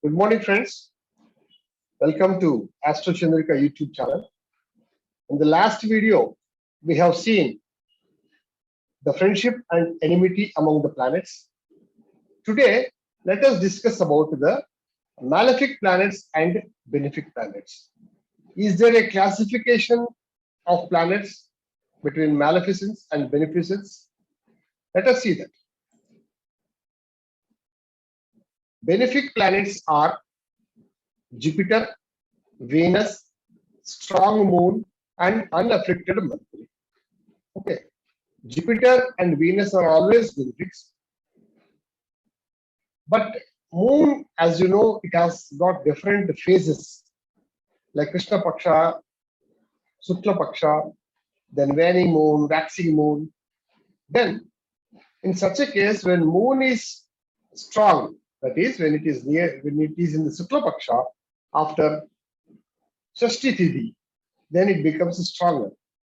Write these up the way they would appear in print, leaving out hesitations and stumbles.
Good morning, friends. Welcome to Astro Chandrika YouTube channel. In the last video, we have seen the friendship and enmity among the planets. Today, let us discuss about the malefic planets and benefic planets. Is there a classification of planets between maleficence and beneficence? Let us see that. Benefic planets are Jupiter, Venus, strong moon, and unafflicted Mercury. Okay, Jupiter and Venus are always benefics, but moon, as you know, it has got different phases like Krishna Paksha, Sukla Paksha, then waning moon, waxing moon. Then, in such a case, when moon is strong, that is, when it is in the Sukla Paksha, after Shashti Tithi, then it becomes stronger.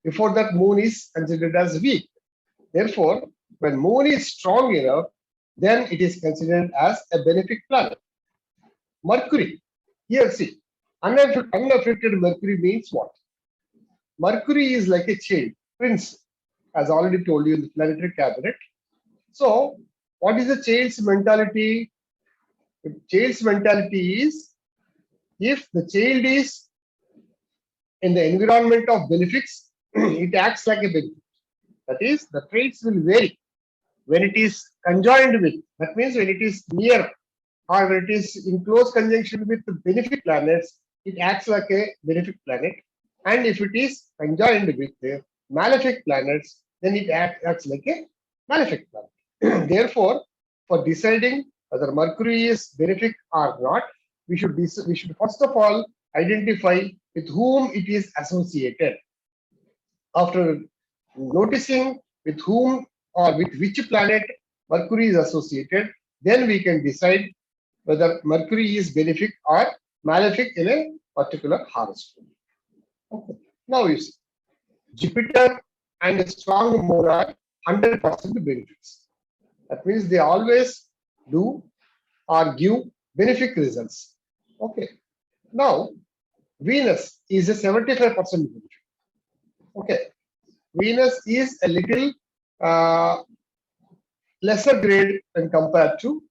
Before that, moon is considered as weak. Therefore, when moon is strong enough, then it is considered as a benefic planet. Mercury, here see, unafflicted Mercury means what? Mercury is like a child, prince, as already told you in the planetary cabinet. So, what is the child's mentality? The child's mentality is, if the child is in the environment of benefics, it acts like a benefit. That is, the traits will vary. When it is conjoined with, that means when it is near or when it is in close conjunction with the benefic planets, it acts like a benefic planet. And if it is conjoined with the malefic planets, then it acts like a malefic planet. Therefore, for deciding whether Mercury is benefic or not, we should first of all identify with whom it is associated. After noticing with whom or with which planet Mercury is associated, then we can decide whether Mercury is benefic or malefic in a particular horoscope. Okay. Now you see, Jupiter and a strong moon are 100% benefics. That means they always do or give benefic results. Okay. Now, Venus is a 75% benefic. Okay. Venus is a little lesser grade when compared to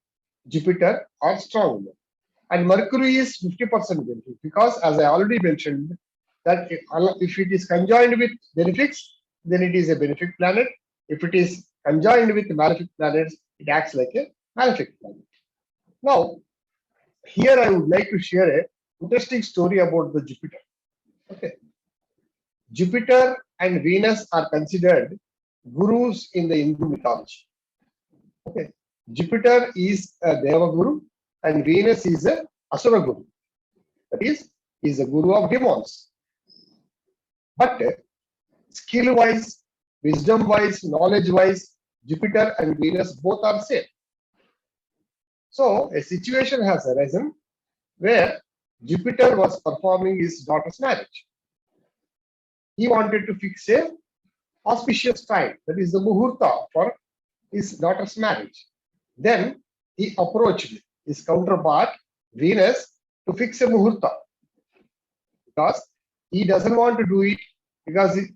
Jupiter or strong moon. And Mercury is 50% benefic because, as I already mentioned, that if it is conjoined with benefics, then it is a benefic planet. If it is conjoined with malefic planets, it acts like a malefic planet. Now, here I would like to share a interesting story about the Jupiter. Okay, Jupiter and Venus are considered gurus in the Hindu mythology. Okay, Jupiter is a Deva Guru and Venus is a Asura Guru. That is a guru of demons. But skill-wise, wisdom-wise, knowledge-wise, Jupiter and Venus both are same. So a situation has arisen where Jupiter was performing his daughter's marriage. He wanted to fix a auspicious time, that is the muhurta for his daughter's marriage. Then he approached his counterpart Venus to fix a muhurta because he doesn't want to do it because it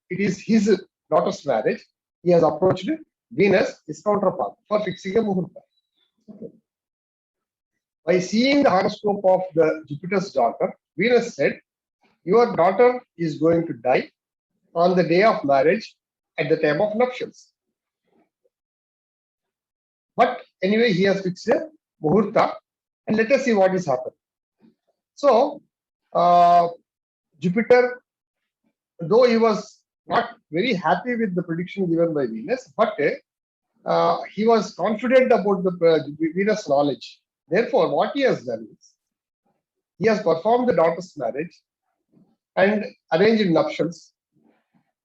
is his daughter's marriage. He has approached Venus, his counterpart, for fixing a muhurta. Okay. By seeing the horoscope of the Jupiter's daughter, Venus said, "Your daughter is going to die on the day of marriage at the time of nuptials." But anyway, he has fixed a muhurta, and let us see what is happening. So, Jupiter, though he was not very happy with the prediction given by Venus, but he was confident about the Venus knowledge. Therefore, what he has done is, he has performed the daughter's marriage and arranged nuptials.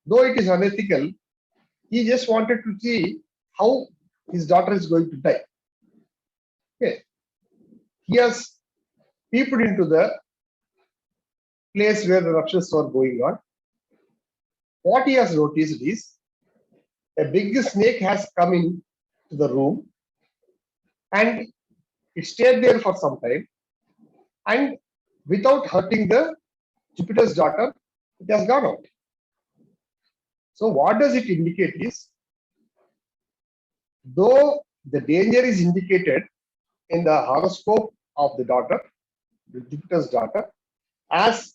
Though it is unethical, he just wanted to see how his daughter is going to die. Okay. He has peeped into the place where the nuptials were going on. What he has noticed is a big snake has come into the room and It stayed there for some time, and without hurting the Jupiter's daughter, it has gone out. So what does it indicate is, though the danger is indicated in the horoscope of the daughter, the Jupiter's daughter, as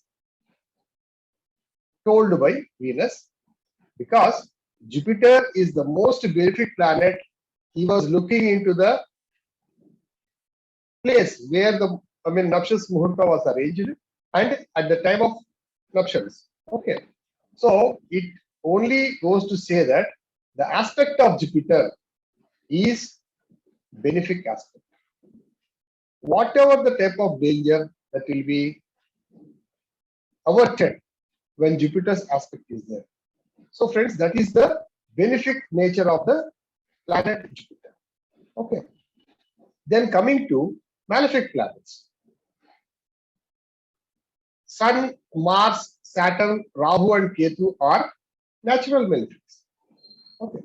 told by Venus, because Jupiter is the most benefic planet. He was looking into the place where the Nakshas Muhurta was arranged, and at the time of nuptials. Okay. So it only goes to say that the aspect of Jupiter is benefic aspect. Whatever the type of danger that will be averted when Jupiter's aspect is there. So friends, that is the benefic nature of the planet Jupiter. Okay. Then coming to malefic planets. Sun, Mars, Saturn, Rahu and Ketu are natural malefics. Okay.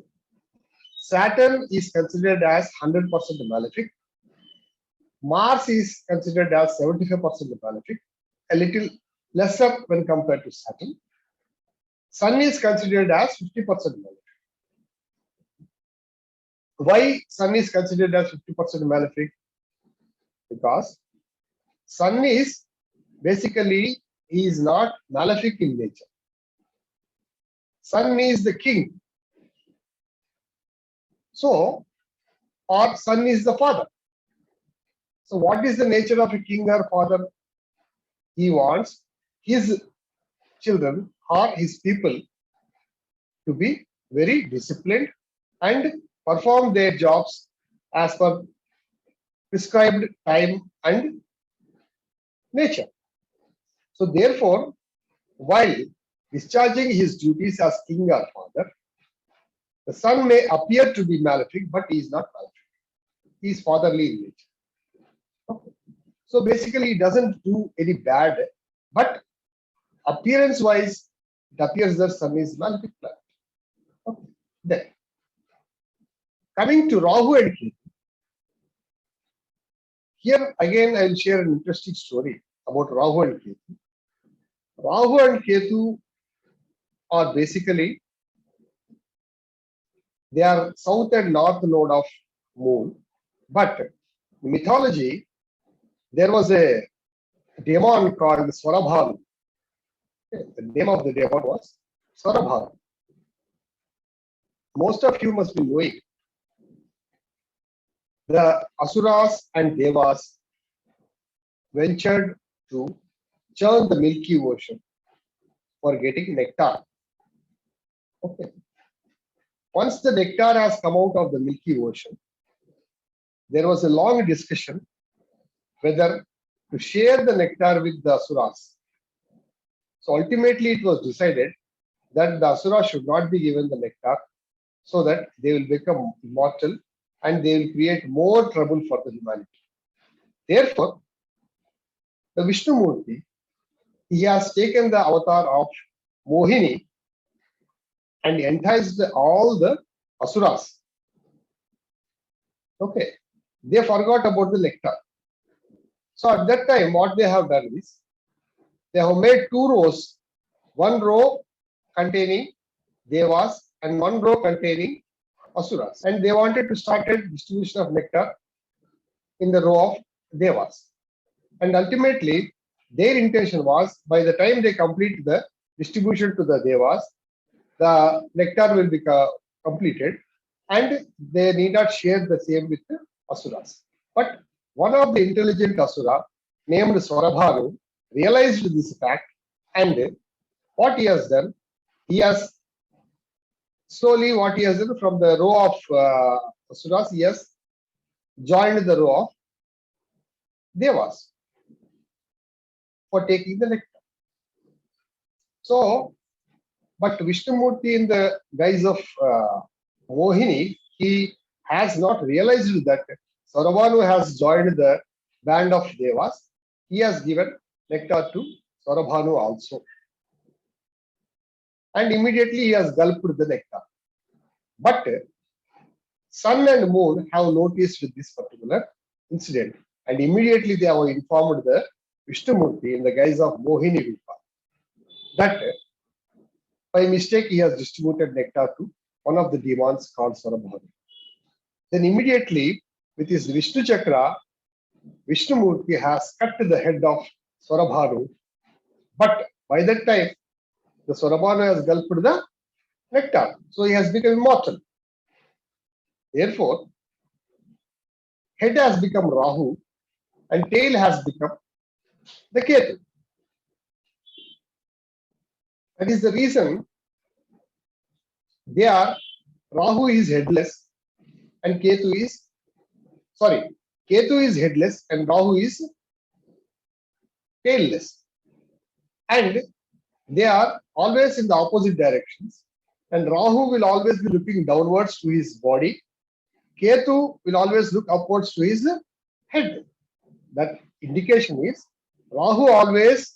Saturn is considered as 100% malefic. Mars is considered as 75% malefic, a little lesser when compared to Saturn. Sun is considered as 50% malefic. Why Sun is considered as 50% malefic? Because Sun is basically, he is not malefic in nature. Sun is the king. So, or Sun is the father. So what is the nature of a king or father? He wants his children or his people to be very disciplined and perform their jobs as per prescribed time and nature. So therefore, while discharging his duties as king or father, the son may appear to be malefic, but he is not malefic. He is fatherly in nature. Okay. So basically, he doesn't do any bad, but appearance-wise, it appears that Sun is malefic planet. Okay. Then, coming to Rahu and Ketu, here again I will share an interesting story about Rahu and Ketu. Rahu and Ketu are basically, they are south and north node of moon, but in mythology, there was a demon called Swarabhalu. The name of the demon was Swarabhalu. Most of you must be knowing the Asuras and Devas ventured to churn the Milky Ocean for getting nectar. Okay. Once the nectar has come out of the Milky Ocean, there was a long discussion whether to share the nectar with the Asuras. So ultimately it was decided that the Asuras should not be given the nectar, so that they will become immortal and they will create more trouble for the humanity. Therefore, the Vishnu Murti, he has taken the avatar of Mohini and enticed all the Asuras. Okay, they forgot about the nectar. So at that time, what they have done is, they have made two rows, one row containing Devas and one row containing Asuras. And they wanted to start a distribution of nectar in the row of Devas. And ultimately, their intention was, by the time they complete the distribution to the Devas, the nectar will be completed and they need not share the same with the Asuras. But one of the intelligent Asura named Swarabhalu realized this fact, and what he has done, he has slowly, what he has done, from the row of Asuras, he has joined the row of Devas for taking the nectar. So, but Vishnumurti, in the guise of Mohini, he has not realized that Swarabhalu has joined the band of Devas. He has given nectar to Swarabhalu also. And immediately he has gulped the nectar. But Sun and Moon have noticed this particular incident. And immediately they have informed the Vishnumurti in the guise of Mohini Vilpa that by mistake he has distributed nectar to one of the demons called Swarabhanu. Then immediately with his Vishnu Chakra, Vishnumurti has cut the head of Swarabhanu, but by that time the Swarabhanu has gulped the nectar, so he has become immortal. Therefore, head has become Rahu and tail has become the Ketu. That is the reason they are Rahu is headless and Ketu is Ketu is headless and Rahu is tailless. And they are always in the opposite directions. And Rahu will always be looking downwards to his body. Ketu will always look upwards to his head. That indication is Rahu always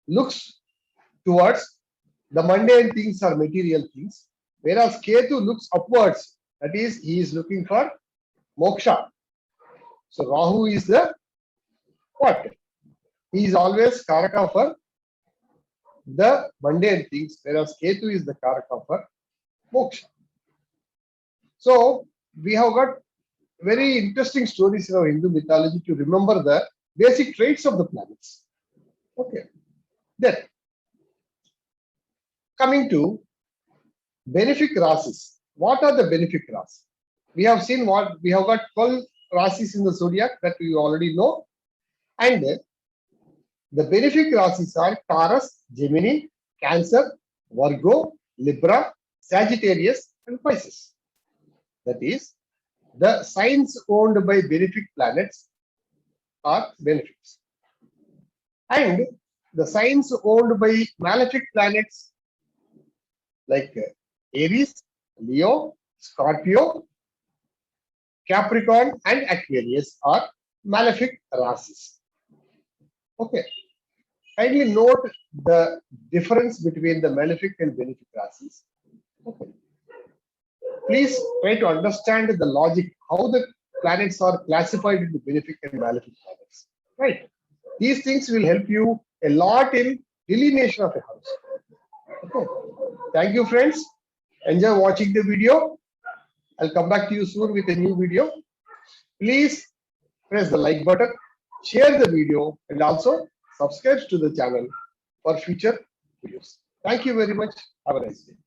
looks towards the mundane things or material things, whereas Ketu looks upwards. That is, he is looking for moksha. So Rahu is the what? He is always karaka for the mundane things, whereas Ketu is the karaka for moksha. So we have got very interesting stories in our Hindu mythology to remember the basic traits of the planets. Okay. Then coming to benefic rasis. What are the benefic rasis? We have seen what we have got 12 rasis in the zodiac that we already know, and the benefic rasis are Taurus, Gemini, Cancer, Virgo, Libra, Sagittarius, and Pisces. That is, the signs owned by benefic planets are benefics, and the signs owned by malefic planets like Aries, Leo, Scorpio, Capricorn, and Aquarius are malefic rasis. Okay. Kindly note the difference between the malefic and benefic rasis. Okay. Please try to understand the logic, how the planets are classified into benefic and malefic planets. Right. These things will help you a lot in delineation of a house. Okay. Thank you, friends. Enjoy watching the video. I'll come back to you soon with a new video. Please press the like button, share the video, and also subscribe to the channel for future videos. Thank you very much. Have a nice day.